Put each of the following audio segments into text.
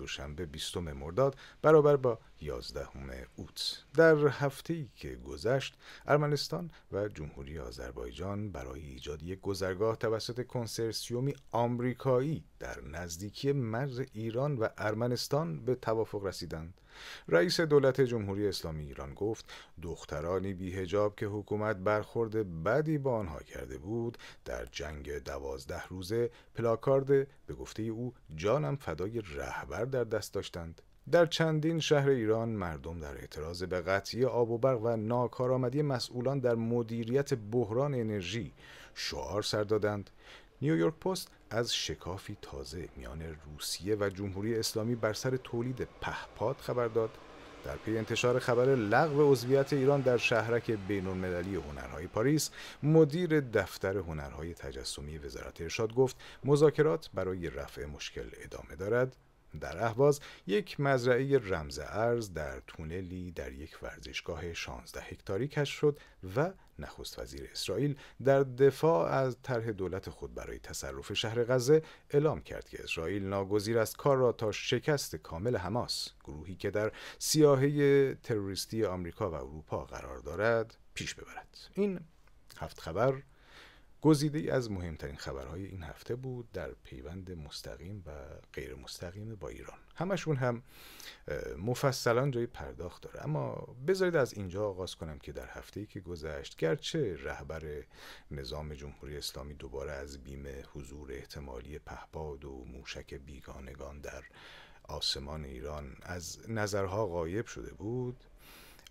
دوشنبه 20 مرداد برابر با 11 اوت. در هفته‌ای که گذشت ارمنستان و جمهوری آذربایجان برای ایجاد یک گذرگاه توسط کنسرسیومی آمریکایی در نزدیکی مرز ایران و ارمنستان به توافق رسیدند. رئیس دولت جمهوری اسلامی ایران گفت دخترانی بی‌حجاب که حکومت برخورد بدی با آنها کرده بود در جنگ 12 روزه پلاکارد به گفته او جانم فدای رهبر در دست داشتند. در چندین شهر ایران مردم در اعتراض به قطعی آب و برق و ناکارآمدی مسئولان در مدیریت بحران انرژی شعار سر دادند. نیویورک پست از شکافی تازه میان روسیه و جمهوری اسلامی بر سر تولید پهپاد خبر داد. در پی انتشار خبر لغو عضویت ایران در شهرک بین‌المللی هنرهای پاریس، مدیر دفتر هنرهای تجسمی وزارت ارشاد گفت مذاکرات برای رفع مشکل ادامه دارد. در اهواز یک مزرعه رمز ارز در تونلی در یک ورزشگاه 16 هکتاری کشف شد و نخست وزیر اسرائیل در دفاع از طرح دولت خود برای تصرف شهر غزه اعلام کرد که اسرائیل ناگزیر است کار را تا شکست کامل حماس، گروهی که در سیاهه تروریستی آمریکا و اروپا قرار دارد، پیش ببرد. این 7 خبر گزیده‌ای از مهمترین خبرهای این هفته بود در پیوند مستقیم و غیر مستقیم با ایران. همشون هم مفصلا جای پرداخت داره، اما بذارید از اینجا آغاز کنم که در هفته‌ای که گذشت گرچه رهبر نظام جمهوری اسلامی دوباره از بیم حضور احتمالی پهپاد و موشک بیگانگان در آسمان ایران از نظرها غایب شده بود،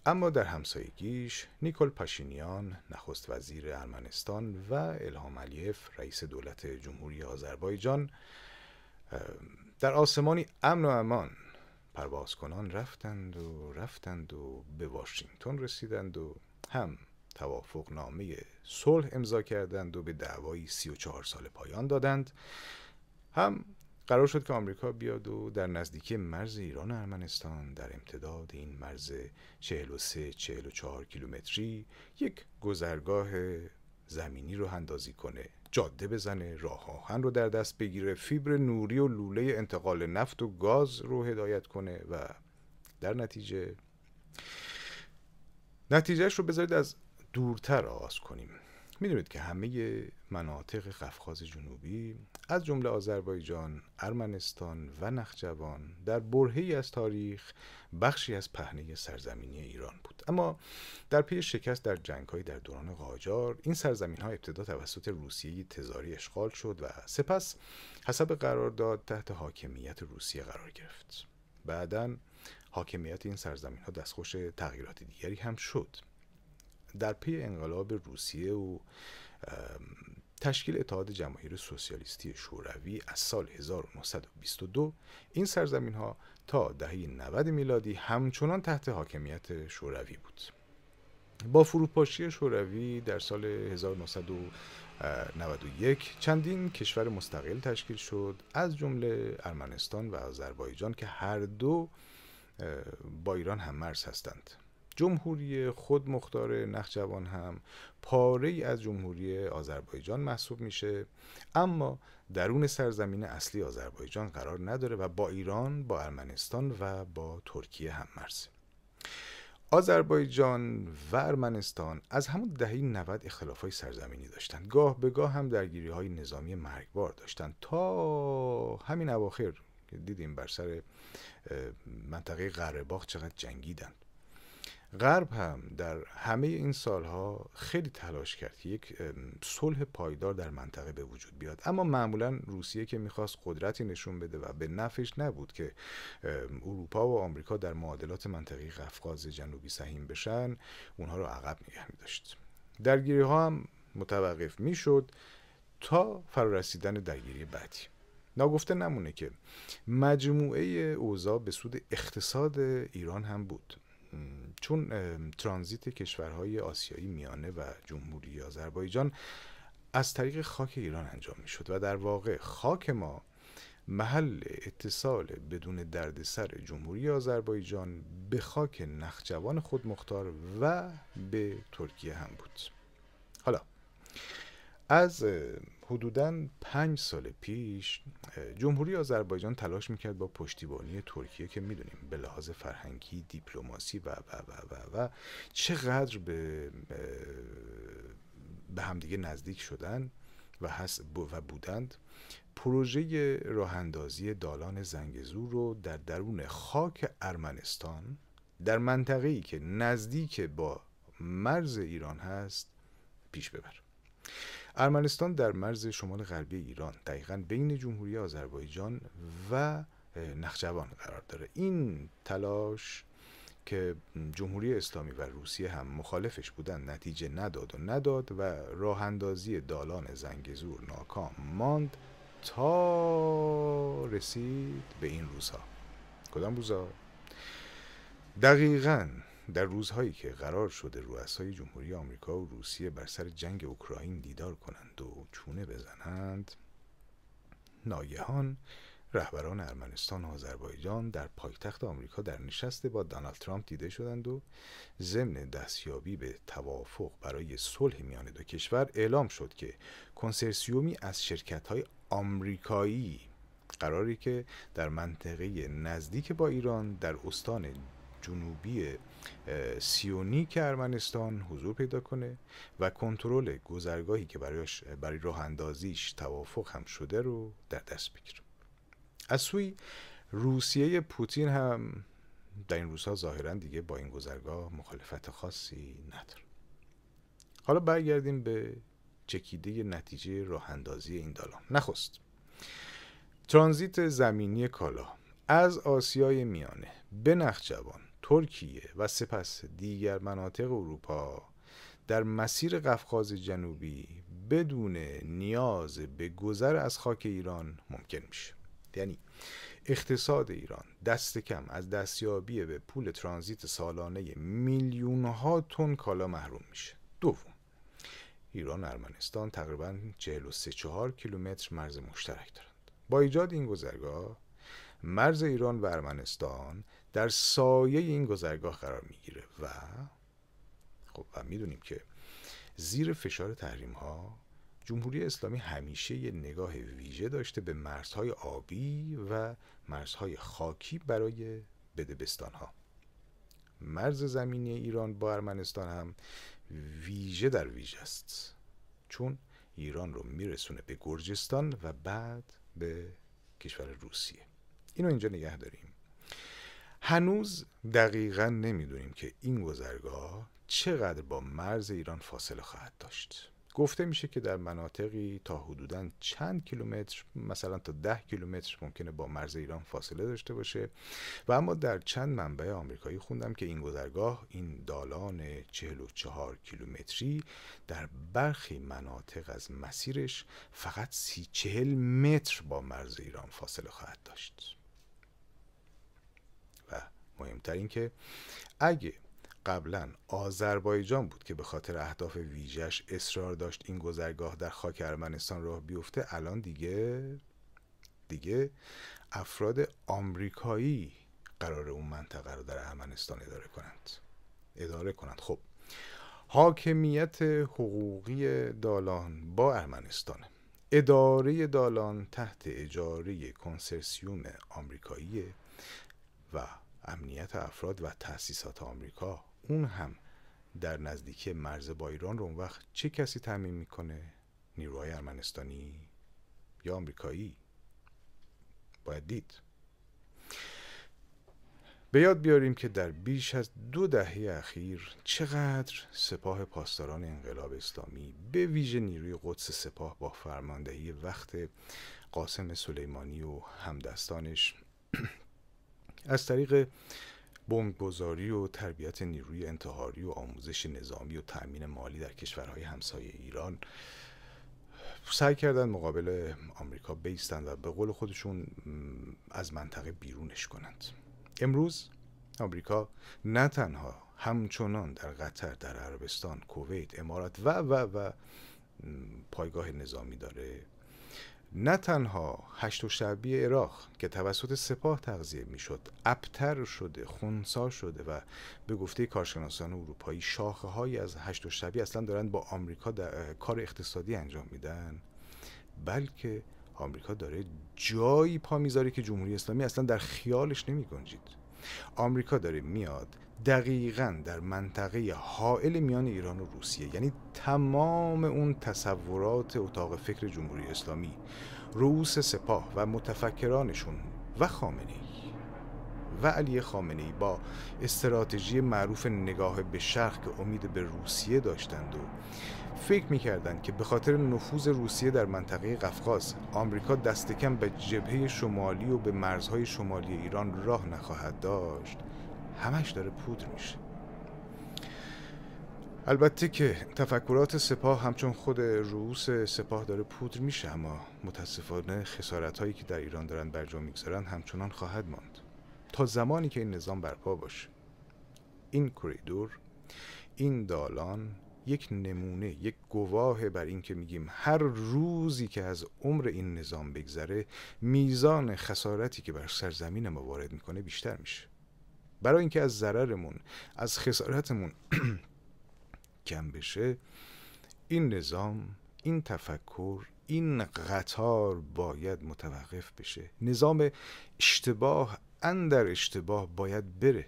اما در همسایگیش نیکول پاشینیان نخست وزیر ارمنستان و الهام علیف رئیس دولت جمهوری آذربایجان در آسمانی امن و امان پرواز کنان رفتند و به واشنگتن رسیدند و هم توافق نامه صلح امضا کردند و به دعوای 34 سال پایان دادند، هم قرار شد که آمریکا بیاد و در نزدیکی مرز ایران و ارمنستان در امتداد این مرز 43-44 کیلومتری یک گذرگاه زمینی رو اندازی کنه، جاده بزنه، راه آهن رو در دست بگیره، فیبر نوری و لوله انتقال نفت و گاز رو هدایت کنه و در نتیجهش رو بذارید از دورتر آغاز کنیم. میدونید که همه مناطق قفقاز جنوبی از جمله آذربایجان، ارمنستان و نخجوان در برهه‌ای از تاریخ بخشی از پهنه سرزمینی ایران بود، اما در پی شکست در جنگ‌های در دوران قاجار این سرزمین‌ها ابتدا توسط روسیه تزاری اشغال شد و سپس حسب قرارداد تحت حاکمیت روسیه قرار گرفت. بعداً حاکمیت این سرزمین‌ها دستخوش تغییرات دیگری هم شد. در پی انقلاب روسیه و تشکیل اتحاد جماهیر سوسیالیستی شوروی از سال 1922 این سرزمین‌ها تا دهه 90 میلادی همچنان تحت حاکمیت شوروی بود. با فروپاشی شوروی در سال 1991 چندین کشور مستقل تشکیل شد، از جمله ارمنستان و آذربایجان که هر دو با ایران هم‌مرز هستند. جمهوری خودمختار نخجوان هم پاره‌ای از جمهوری آذربایجان محسوب میشه، اما درون سرزمین اصلی آذربایجان قرار نداره و با ایران، با ارمنستان و با ترکیه هم مرزه. آذربایجان و ارمنستان از همون دهه 90 اختلافای سرزمینی داشتند، گاه به گاه هم درگیری‌های نظامی مرگبار داشتند تا همین اواخر که دیدیم بر سر منطقه قره‌باغ چقدر جنگیدند. غرب هم در همه این سالها خیلی تلاش کرد که یک صلح پایدار در منطقه به وجود بیاد، اما معمولا روسیه که میخواست قدرتی نشون بده و به نفعش نبود که اروپا و آمریکا در معادلات منطقی قفقاز جنوبی سهیم بشن، اونها رو عقب نگه می‌داشت. درگیری ها هم متوقف میشد تا فرارسیدن درگیری بعدی. ناگفته نمونه که مجموعه اوضاع به سود اقتصاد ایران هم بود، چون ترانزیت کشورهای آسیایی میانه و جمهوری آذربایجان از طریق خاک ایران انجام میشد و در واقع خاک ما محل اتصال بدون دردسر جمهوری آذربایجان به خاک نخجوان خودمختار و به ترکیه هم بود. حالا از حدوداً 5 سال پیش جمهوری آذربایجان تلاش میکرد با پشتیبانی ترکیه که میدونیم به لحاظ فرهنگی، دیپلماسی و چقدر به همدیگه نزدیک شدن و بودند، پروژه راه اندازی دالان زنگزور رو در درون خاک ارمنستان در منطقه‌ای که نزدیک با مرز ایران هست پیش ببر. ارمنستان در مرز شمال غربی ایران، دقیقاً بین جمهوری آذربایجان و نخجوان قرار داره. این تلاش که جمهوری اسلامی و روسیه هم مخالفش بودن نتیجه نداد و راه اندازی دالان زنگزور ناکام ماند تا رسید به این روزها. کدام روزها؟ دقیقاً در روزهایی که قرار شده رؤسای جمهوری آمریکا و روسیه بر سر جنگ اوکراین دیدار کنند و چونه بزنند، ناگهان رهبران ارمنستان و آذربایجان در پایتخت آمریکا در نشست با دونالد ترامپ دیده شدند و ضمن دستیابی به توافق برای صلح میان دو کشور اعلام شد که کنسرسیومی از شرکت‌های آمریکایی قراری که در منطقه نزدیک با ایران در استان جنوبی سیونیک ارمنستان حضور پیدا کنه و کنترل گذرگاهی که برای راه اندازیش توافق هم شده رو در دست بگیره. از سوی روسیه پوتین هم در این روزها ظاهرا دیگه با این گذرگاه مخالفت خاصی نداره. حالا برگردیم به چکیده نتیجه راه اندازی این دالان. نخست ترانزیت زمینی کالا از آسیای میانه به نخجوان، ترکیه و سپس دیگر مناطق اروپا در مسیر قفقاز جنوبی بدون نیاز به گذر از خاک ایران ممکن میشه. یعنی اقتصاد ایران دست کم از دستیابی به پول ترانزیت سالانه میلیون ها تن کالا محروم میشه. دوم، ایران و ارمنستان تقریباً 43-4 کیلومتر مرز مشترک دارند. با ایجاد این گذرگاه، مرز ایران و ارمنستان در سایه این گذرگاه قرار میگیره و میدونیم که زیر فشار تحریم ها جمهوری اسلامی همیشه یه نگاه ویژه داشته به مرزهای آبی و مرزهای خاکی برای بدبستان ها. مرز زمینی ایران با ارمنستان هم ویژه در ویژه است، چون ایران رو میرسونه به گرجستان و بعد به کشور روسیه. اینو اینجا نگه داریم. هنوز دقیقاً نمیدونیم که این گذرگاه چقدر با مرز ایران فاصله خواهد داشت. گفته میشه که در مناطقی تا حدوداً چند کیلومتر، مثلا تا 10 کیلومتر ممکنه با مرز ایران فاصله داشته باشه و اما در چند منبع آمریکایی خوندم که این گذرگاه، این دالان 44 کیلومتری در برخی مناطق از مسیرش فقط 30-40 متر با مرز ایران فاصله خواهد داشت. و مهمتر این که اگه قبلا آذربایجان بود که به خاطر اهداف ویژه‌اش اصرار داشت این گذرگاه در خاک ارمنستان راه بیفته، الان دیگه افراد آمریکایی قرار اون منطقه رو در ارمنستان اداره کنند. خب حاکمیت حقوقی دالان با ارمنستان، اداره دالان تحت اجاره کنسرسیوم آمریکایی و امنیت افراد و تأسیسات آمریکا، اون هم در نزدیکی مرز با ایران رو اون وقت چه کسی تامین میکنه؟ نیروهای ارمنستانی یا آمریکایی؟ باید دید. به یاد بیاریم که در بیش از 2 دهه اخیر چقدر سپاه پاسداران انقلاب اسلامی، به ویژه نیروی قدس سپاه با فرماندهی وقت قاسم سلیمانی و همدستانش از طریق بمبگذاری و تربیت نیروی انتحاری و آموزش نظامی و تأمین مالی در کشورهای همسایه ایران سعی کردن مقابل آمریکا بایستند و به قول خودشون از منطقه بیرونش کنند. امروز آمریکا نه تنها همچنان در قطر، در عربستان، کویت، امارات و پایگاه نظامی داره، نه تنها هشت شعبی عراق که توسط سپاه تغذیه میشد ابتر شده، خنثی شده و به گفته کارشناسان اروپایی شاخه‌هایی از هشت شعبی اصلا دارن با آمریکا کار اقتصادی انجام میدن، بلکه آمریکا داره جایی پا میذاره که جمهوری اسلامی اصلا در خیالش نمی گنجید. آمریکا داره میاد دقیقاً در منطقه حائل میان ایران و روسیه، یعنی تمام اون تصورات اتاق فکر جمهوری اسلامی، رؤوس سپاه و متفکرانشون و خامنه‌ای و علی خامنه‌ای با استراتژی معروف نگاه به شرق که امید به روسیه داشتند و فکر می‌کردند که به خاطر نفوذ روسیه در منطقه قفقاز آمریکا دست کم به جبهه شمالی و به مرزهای شمالی ایران راه نخواهد داشت، همش داره پودر میشه. البته که تفکرات سپاه همچون خود رؤوس سپاه داره پودر میشه، اما متاسفانه خسارت‌هایی که در ایران دارن بر جا میگذارن همچنان خواهد ماند تا زمانی که این نظام برپا باشه. این کوریدور، این دالان یک نمونه، یک گواه بر این که میگیم هر روزی که از عمر این نظام بگذره میزان خسارتی که بر سرزمین ما وارد میکنه بیشتر میشه. برای اینکه از ضررمون، از خسارتمون کم بشه، این نظام، این تفکر، این قطار باید متوقف بشه. نظام اشتباه اندر اشتباه باید بره.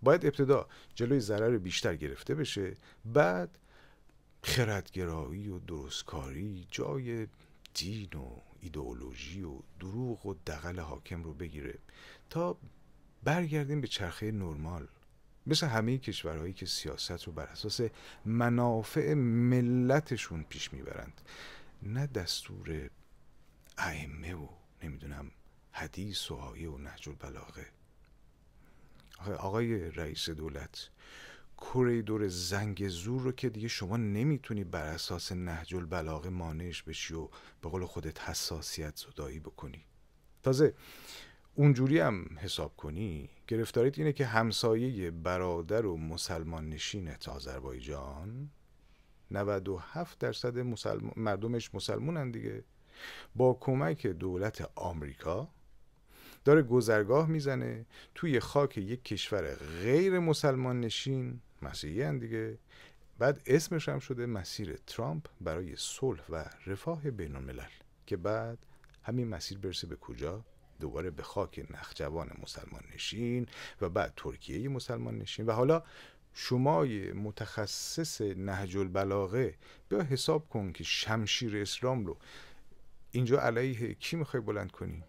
باید ابتدا جلوی ضرر بیشتر گرفته بشه، بعد خردگرایی و درستکاری جای دین و ایدئولوژی و دروغ و دغل حاکم رو بگیره تا برگردیم به چرخه نرمال، مثل همه کشورهایی که سیاست رو بر اساس منافع ملتشون پیش میبرند، نه دستور ائمه و نمیدونم حدیث و آیه و نهج البلاغه. آقای رئیس دولت، کوریدور زنگزور رو که دیگه شما نمیتونی بر اساس نهج البلاغه مانعش بشی و به قول خودت حساسیت زدایی بکنی. تازه اونجوری هم حساب کنی گرفتاریت اینه که همسایه برادر و مسلمان نشینت آذربایجان 97% مردمش مسلمونن دیگه، با کمک دولت آمریکا داره گذرگاه میزنه توی خاک یک کشور غیر مسلمان نشین، مسیحی هن دیگه. بعد اسمش هم شده مسیر ترامپ برای صلح و رفاه بین الملل، که بعد همین مسیر برسه به کجا؟ دوباره به خاک نخجوان مسلمان نشین و بعد ترکیه مسلمان نشین. و حالا شمای متخصص نهج البلاغه بیا حساب کن که شمشیر اسلام رو اینجا علیه کی میخوای بلند کنی؟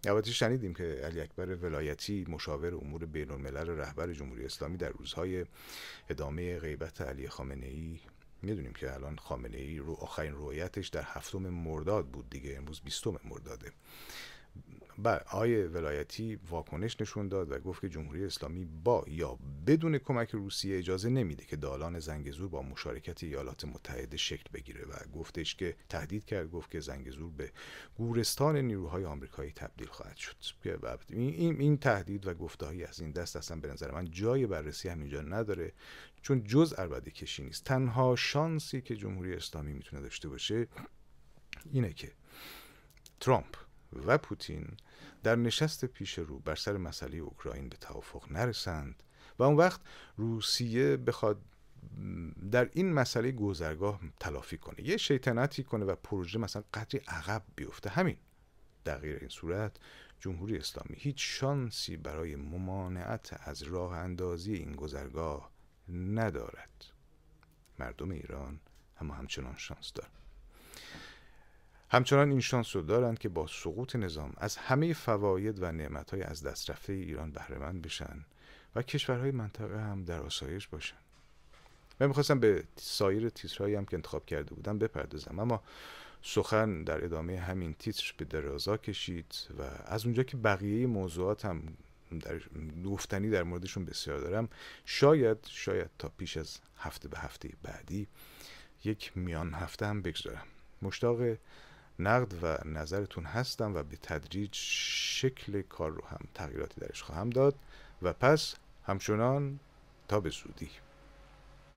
البته شنیدیم که علی اکبر ولایتی مشاور امور بین الملل رهبر جمهوری اسلامی در روزهای ادامه غیبت علی خامنه‌ای، میدونیم که الان خامنه‌ای رو آخرین رؤیتش در 7 مرداد بود دیگه، امروز 20 مرداده. آقای ولایتی واکنش نشون داد و گفت که جمهوری اسلامی با یا بدون کمک روسیه اجازه نمیده که دالان زنگزور با مشارکت ایالات متحده شکل بگیره و گفتش که تهدید کرد، گفت که زنگزور به گورستان نیروهای آمریکایی تبدیل خواهد شد. این تهدید و گفته‌های از این دست اصلا به نظر من جای بررسی همینجا نداره، چون جز عربده کشی نیست. تنها شانسی که جمهوری اسلامی میتونه داشته باشه اینه که ترامپ و پوتین در نشست پیش رو بر سر مسئله اوکراین به توافق نرسند و اون وقت روسیه بخواد در این مسئله گذرگاه تلافی کنه، یه شیطنتی کنه و پروژه مثلا قدری عقب بیفته. همین. در غیر این صورت جمهوری اسلامی هیچ شانسی برای ممانعت از راه اندازی این گذرگاه ندارد. مردم ایران همچنان شانس دارن. همچنان این شانس رو دارند که با سقوط نظام از همه فواید و نعمت‌های از دست رفته ایران بهره مند بشن و کشورهای منطقه هم در آسایش باشن. من می‌خواستم به سایر تیترهایی هم که انتخاب کرده بودم بپردازم، اما سخن در ادامه همین تیتر به درازا کشید و از اونجا که بقیه موضوعات هم در گفتنی در موردشون بسیار دارم، شاید تا پیش از هفته بعدی یک میان هفته هم بگذارم. مشتاق نقد و نظرتون هستم و به تدریج شکل کار رو هم تغییراتی درش خواهم داد و پس همچنان تا به زودی.